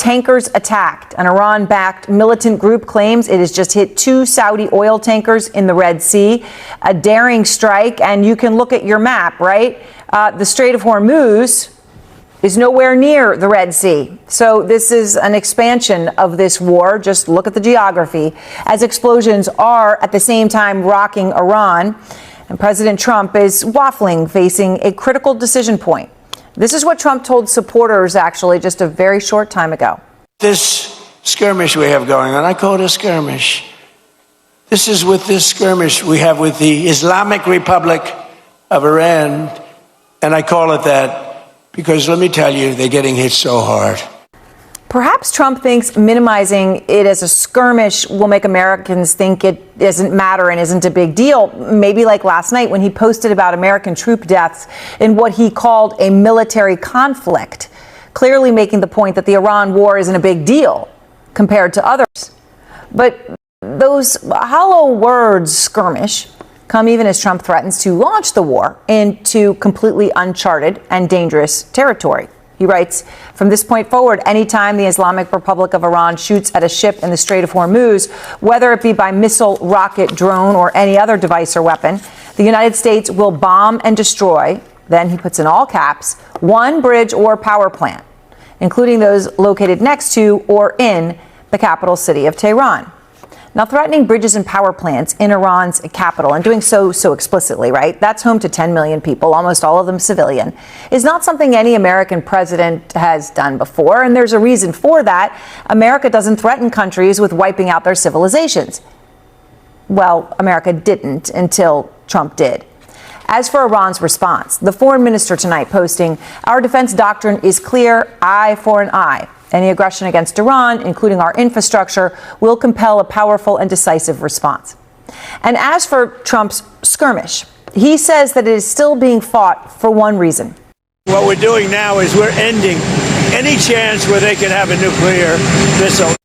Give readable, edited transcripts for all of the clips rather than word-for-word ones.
tankers attacked. An Iran-backed militant group claims it has just hit 2 Saudi oil tankers in the Red Sea. A daring strike, and you can look at your map, right? The Strait of Hormuz is nowhere near the Red Sea. So this is an expansion of this war. Just look at the geography, as explosions are at the same time rocking Iran. And President Trump is waffling, facing a critical decision point. This is what Trump told supporters, actually, just a very short time ago. This skirmish we have going on, I call it a skirmish. This is with this skirmish we have with the Islamic Republic of Iran, and I call it that because, let me tell you, they're getting hit so hard. Perhaps Trump thinks minimizing it as a skirmish will make Americans think it doesn't matter and isn't a big deal. Maybe like last night when he posted about American troop deaths in what he called a military conflict, clearly making the point that the Iran war isn't a big deal compared to others. But those hollow words, skirmish, come even as Trump threatens to launch the war into completely uncharted and dangerous territory. He writes, from this point forward, anytime the Islamic Republic of Iran shoots at a ship in the Strait of Hormuz, whether it be by missile, rocket, drone, or any other device or weapon, the United States will bomb and destroy, then he puts in all caps, one bridge or power plant, including those located next to or in the capital city of Tehran. Now, threatening bridges and power plants in Iran's capital, and doing so explicitly, right? That's home to 10 million people, almost all of them civilian, is not something any American president has done before, and there's a reason for that. America doesn't threaten countries with wiping out their civilizations. Well, America didn't until Trump did. As for Iran's response, the foreign minister tonight posting, our defense doctrine is clear, eye for an eye. Any aggression against Iran, including our infrastructure, will compel a powerful and decisive response. And as for Trump's skirmish, he says that it is still being fought for one reason. What we're doing now is we're ending any chance where they can have a nuclear missile.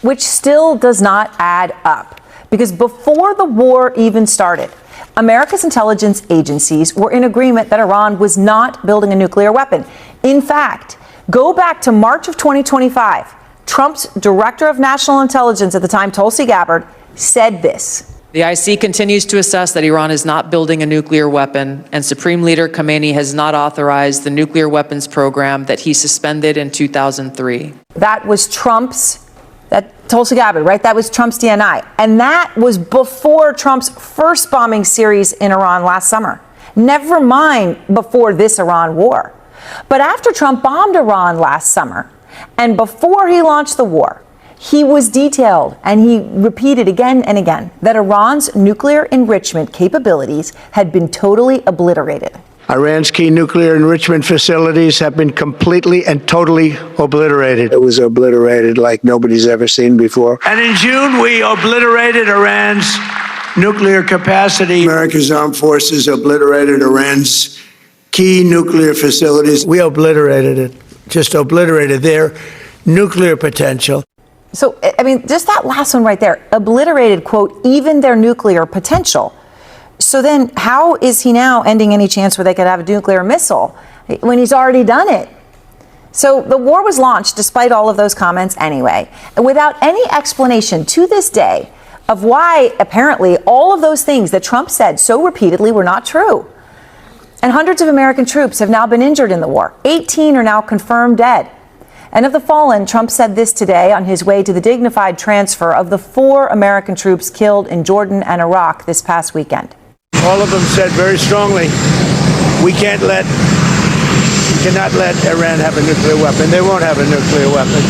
Which still does not add up. Because before the war even started, America's intelligence agencies were in agreement that Iran was not building a nuclear weapon. In fact, go back to March of 2025. Trump's director of national intelligence at the time, Tulsi Gabbard, said this. The IC continues to assess that Iran is not building a nuclear weapon, and Supreme Leader Khamenei has not authorized the nuclear weapons program that he suspended in 2003. That was Tulsi Gabbard, right? That was Trump's DNI. And that was before Trump's first bombing series in Iran last summer. Never mind before this Iran war. But after Trump bombed Iran last summer, and before he launched the war, he was detailed, and he repeated again and again, that Iran's nuclear enrichment capabilities had been totally obliterated. Iran's key nuclear enrichment facilities have been completely and totally obliterated. It was obliterated like nobody's ever seen before. And in June, we obliterated Iran's nuclear capacity. America's armed forces obliterated Iran's key nuclear facilities. We obliterated it, just obliterated their nuclear potential. So, I mean, just that last one right there, obliterated, quote, even their nuclear potential. So then how is he now ending any chance where they could have a nuclear missile when he's already done it? So the war was launched despite all of those comments anyway, without any explanation to this day of why apparently all of those things that Trump said so repeatedly were not true. And hundreds of American troops have now been injured in the war. 18 are now confirmed dead. And of the fallen, Trump said this today on his way to the dignified transfer of the 4 American troops killed in Jordan and Iraq this past weekend. All of them said very strongly, we cannot let Iran have a nuclear weapon. They won't have a nuclear weapon.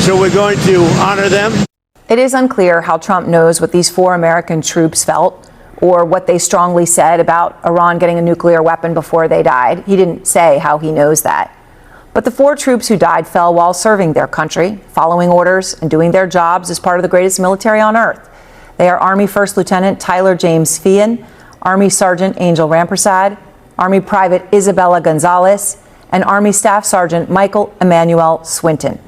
So we're going to honor them. It is unclear how Trump knows what these 4 American troops felt or what they strongly said about Iran getting a nuclear weapon before they died. He didn't say how he knows that. But the 4 troops who died fell while serving their country, following orders and doing their jobs as part of the greatest military on earth. They are Army First Lieutenant Tyler James Feehan, Army Sergeant Angel Rampersad, Army Private Isabella Gonzalez, and Army Staff Sergeant Michael Emmanuel Swinton.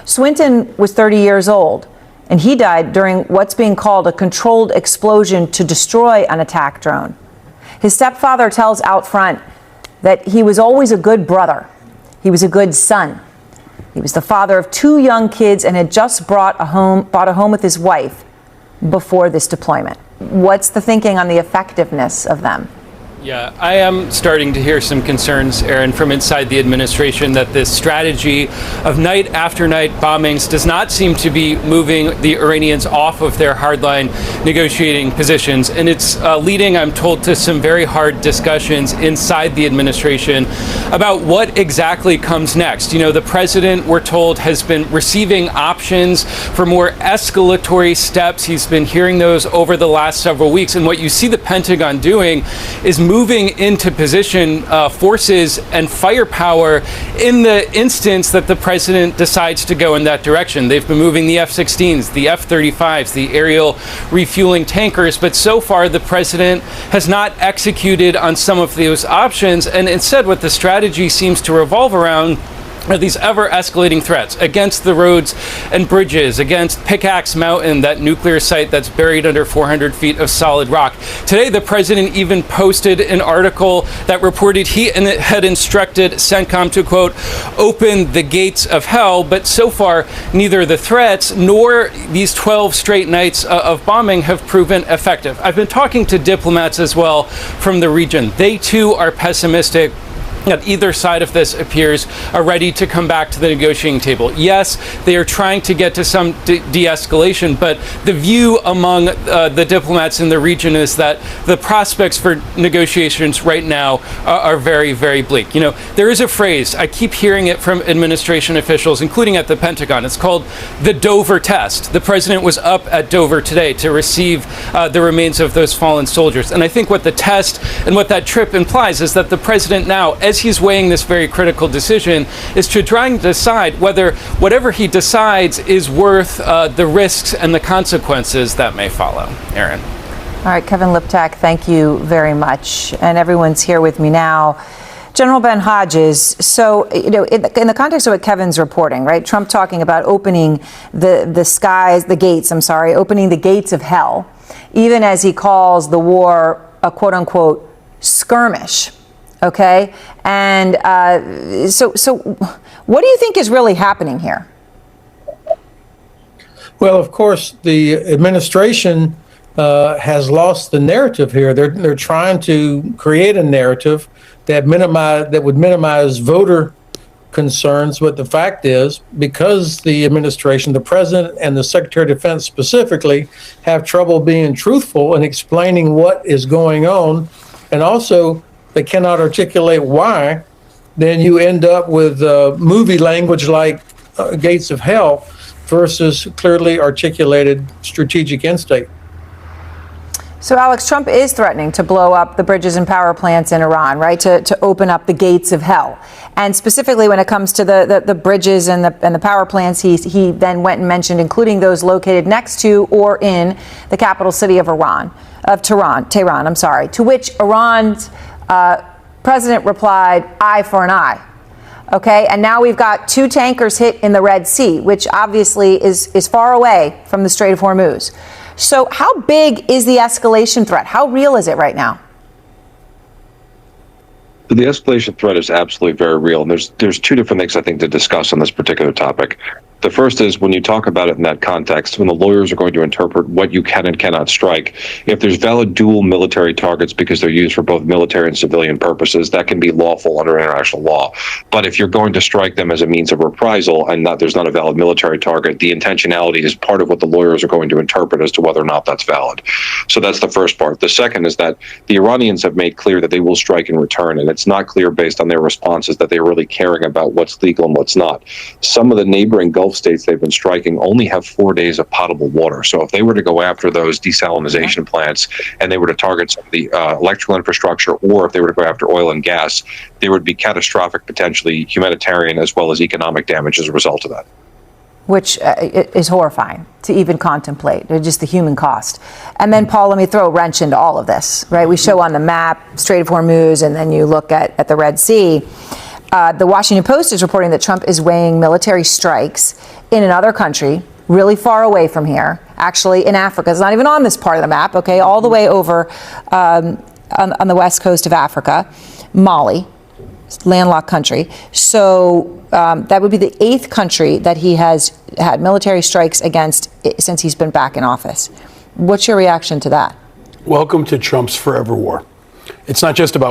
Swinton was 30 years old, and he died during what's being called a controlled explosion to destroy an attack drone. His stepfather tells Out Front that he was always a good brother. He was a good son. He was the father of 2 young kids and had just bought a home with his wife before this deployment. What's the thinking on the effectiveness of them? Yeah, I am starting to hear some concerns, Aaron, from inside the administration that this strategy of night after night bombings does not seem to be moving the Iranians off of their hardline negotiating positions. And it's leading, I'm told, to some very hard discussions inside the administration about what exactly comes next. You know, the president, we're told, has been receiving options for more escalatory steps. He's been hearing those over the last several weeks. And what you see the Pentagon doing is moving into position forces and firepower in the instance that the president decides to go in that direction. They've been moving the F-16s, the F-35s, the aerial refueling tankers, but so far the president has not executed on some of those options, and instead what the strategy seems to revolve around are these ever-escalating threats against the roads and bridges, against Pickaxe Mountain, that nuclear site that's buried under 400 feet of solid rock. Today, the president even posted an article that reported he had instructed CENTCOM to, quote, open the gates of hell, but so far, neither the threats nor these 12 straight nights of bombing have proven effective. I've been talking to diplomats as well from the region. They, too, are pessimistic that either side of this appears ready to come back to the negotiating table. Yes, they are trying to get to some de-escalation, but the view among the diplomats in the region is that the prospects for negotiations right now are very, very bleak. You know, there is a phrase, I keep hearing it from administration officials, including at the Pentagon. It's called the Dover test. The president was up at Dover today to receive the remains of those fallen soldiers. And I think what the test and what that trip implies is that the president now, as he's weighing this very critical decision, is to try and decide whether whatever he decides is worth the risks and the consequences that may follow. Aaron. All right, Kevin Liptak, thank you very much. And everyone's here with me now. General Ben Hodges, so, you know, in the context of what Kevin's reporting, right, Trump talking about opening opening the gates of hell, even as he calls the war a quote-unquote skirmish. Okay, and so what do you think is really happening here? Well, of course, the administration has lost the narrative here. They're trying to create a narrative that would minimize voter concerns. But the fact is, because the administration, the president and the Secretary of Defense specifically, have trouble being truthful and explaining what is going on, and also they cannot articulate why, then you end up with movie language like Gates of Hell versus clearly articulated strategic instinct. So, Alex, Trump is threatening to blow up the bridges and power plants in Iran, right, to open up the gates of hell. And specifically when it comes to the bridges and the power plants, he then went and mentioned, including those located next to or in the capital city of Tehran, to which Iran's president replied, eye for an eye. Okay, and now we've got 2 tankers hit in the Red Sea, which obviously is far away from the Strait of Hormuz. So how big is the escalation threat? How real is it right now? The escalation threat is absolutely very real. And there's 2 different things I think to discuss on this particular topic. The first is when you talk about it in that context, when the lawyers are going to interpret what you can and cannot strike, if there's valid dual military targets because they're used for both military and civilian purposes, that can be lawful under international law. But if you're going to strike them as a means of reprisal and there's not a valid military target, the intentionality is part of what the lawyers are going to interpret as to whether or not that's valid. So that's the first part. The second is that the Iranians have made clear that they will strike in return, and it's not clear based on their responses that they're really caring about what's legal and what's not. Some of the neighboring Gulf states they've been striking only have 4 days of potable water. So if they were to go after those desalinization plants and they were to target some of the electrical infrastructure, or if they were to go after oil and gas, there would be catastrophic, potentially humanitarian as well as economic damage as a result of that. Which is horrifying to even contemplate, just the human cost. And then, Paul, let me throw a wrench into all of this, right? We show on the map Strait of Hormuz, and then you look at the Red Sea. The Washington Post is reporting that Trump is weighing military strikes in another country, really far away from here, actually in Africa. It's not even on this part of the map, okay, all the way over on the west coast of Africa, Mali. landlocked country. So that would be the 8th country that he has had military strikes against since he's been back in office. What's your reaction to that? Welcome to Trump's forever war. It's not just about